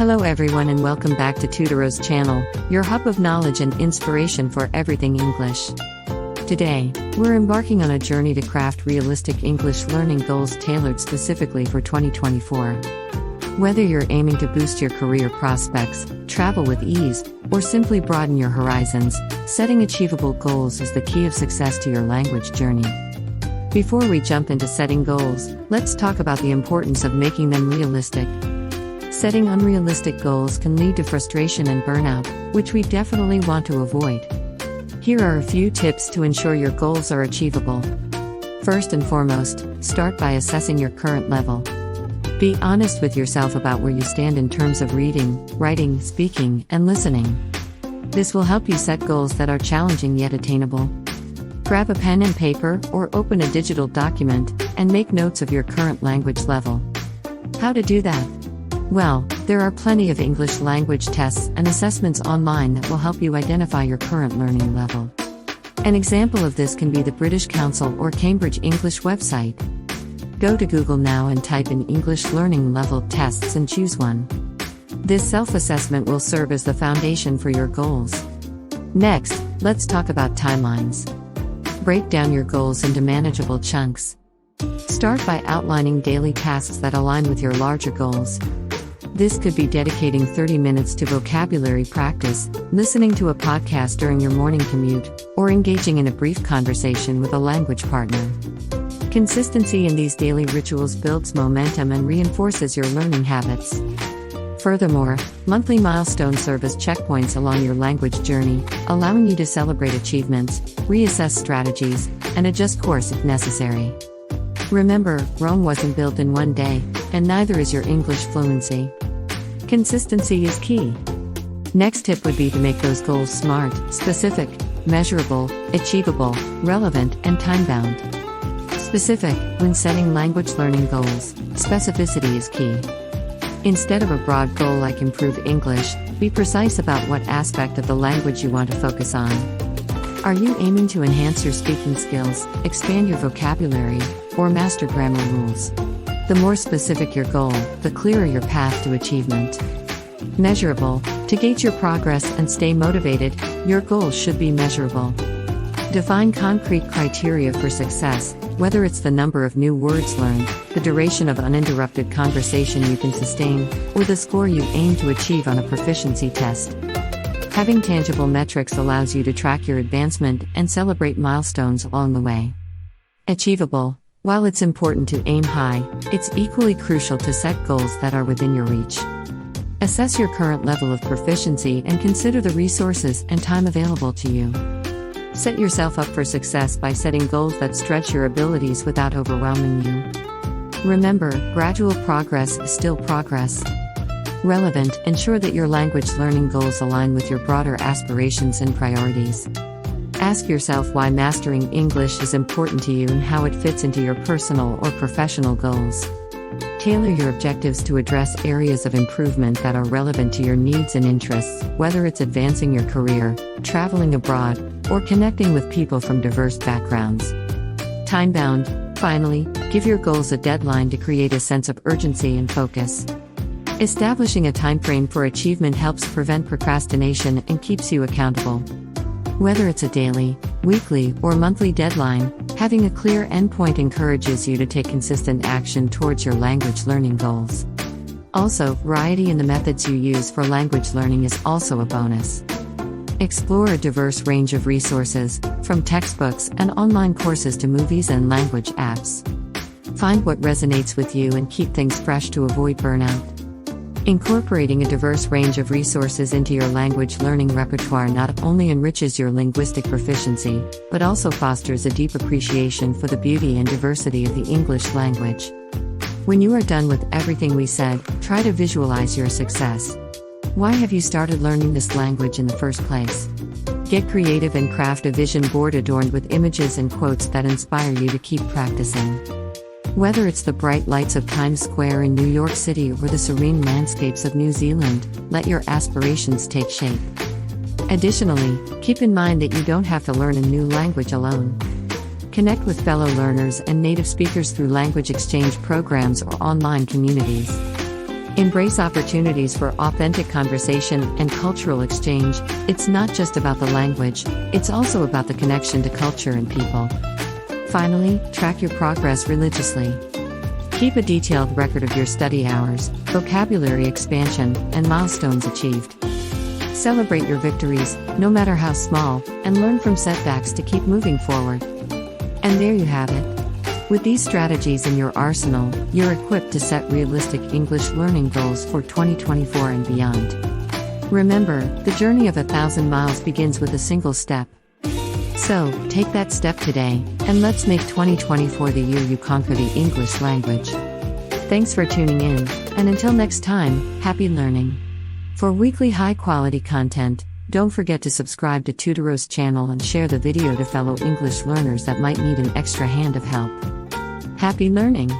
Hello everyone and welcome back to Tutoros channel, your hub of knowledge and inspiration for everything English. Today, we're embarking on a journey to craft realistic English learning goals tailored specifically for 2024. Whether you're aiming to boost your career prospects, travel with ease, or simply broaden your horizons, setting achievable goals is the key of success to your language journey. Before we jump into setting goals, let's talk about the importance of making them realistic. Setting unrealistic goals can lead to frustration and burnout, which we definitely want to avoid. Here are a few tips to ensure your goals are achievable. First and foremost, start by assessing your current level. Be honest with yourself about where you stand in terms of reading, writing, speaking, and listening. This will help you set goals that are challenging yet attainable. Grab a pen and paper or open a digital document and make notes of your current language level. How to do that? Well, there are plenty of English language tests and assessments online that will help you identify your current learning level. An example of this can be the British Council or Cambridge English website. Go to Google now and type in English learning level tests and choose one. This self-assessment will serve as the foundation for your goals. Next, let's talk about timelines. Break down your goals into manageable chunks. Start by outlining daily tasks that align with your larger goals. This could be dedicating 30 minutes to vocabulary practice, listening to a podcast during your morning commute, or engaging in a brief conversation with a language partner. Consistency in these daily rituals builds momentum and reinforces your learning habits. Furthermore, monthly milestones serve as checkpoints along your language journey, allowing you to celebrate achievements, reassess strategies, and adjust course if necessary. Remember, Rome wasn't built in one day, and neither is your English fluency. Consistency is key. Next tip would be to make those goals SMART, specific, measurable, achievable, relevant, and time-bound. Specific, when setting language learning goals, specificity is key. Instead of a broad goal like improve English, be precise about what aspect of the language you want to focus on. Are you aiming to enhance your speaking skills, expand your vocabulary, or master grammar rules? The more specific your goal, the clearer your path to achievement. Measurable, to gauge your progress and stay motivated, your goals should be measurable. Define concrete criteria for success, whether it's the number of new words learned, the duration of uninterrupted conversation you can sustain, or the score you aim to achieve on a proficiency test. Having tangible metrics allows you to track your advancement and celebrate milestones along the way. Achievable. While it's important to aim high, it's equally crucial to set goals that are within your reach. Assess your current level of proficiency and consider the resources and time available to you. Set yourself up for success by setting goals that stretch your abilities without overwhelming you. Remember, gradual progress is still progress. Relevant, ensure that your language learning goals align with your broader aspirations and priorities. Ask yourself why mastering English is important to you and how it fits into your personal or professional goals. Tailor your objectives to address areas of improvement that are relevant to your needs and interests, whether it's advancing your career, traveling abroad, or connecting with people from diverse backgrounds. Time-bound. Finally, give your goals a deadline to create a sense of urgency and focus. Establishing a timeframe for achievement helps prevent procrastination and keeps you accountable. Whether it's a daily, weekly, or monthly deadline, having a clear endpoint encourages you to take consistent action towards your language learning goals. Also, variety in the methods you use for language learning is also a bonus. Explore a diverse range of resources, from textbooks and online courses to movies and language apps. Find what resonates with you and keep things fresh to avoid burnout. Incorporating a diverse range of resources into your language learning repertoire not only enriches your linguistic proficiency, but also fosters a deep appreciation for the beauty and diversity of the English language. When you are done with everything we said, try to visualize your success. Why have you started learning this language in the first place? Get creative and craft a vision board adorned with images and quotes that inspire you to keep practicing. Whether it's the bright lights of Times Square in New York City or the serene landscapes of New Zealand, let your aspirations take shape. Additionally, keep in mind that you don't have to learn a new language alone. Connect with fellow learners and native speakers through language exchange programs or online communities. Embrace opportunities for authentic conversation and cultural exchange. It's not just about the language, it's also about the connection to culture and people. Finally, track your progress religiously. Keep a detailed record of your study hours, vocabulary expansion, and milestones achieved. Celebrate your victories, no matter how small, and learn from setbacks to keep moving forward. And there you have it. With these strategies in your arsenal, you're equipped to set realistic English learning goals for 2024 and beyond. Remember, the journey of 1,000 miles begins with a single step. So, take that step today, and let's make 2024 the year you conquer the English language. Thanks for tuning in, and until next time, happy learning. For weekly high-quality content, don't forget to subscribe to Tutoros channel and share the video to fellow English learners that might need an extra hand of help. Happy learning!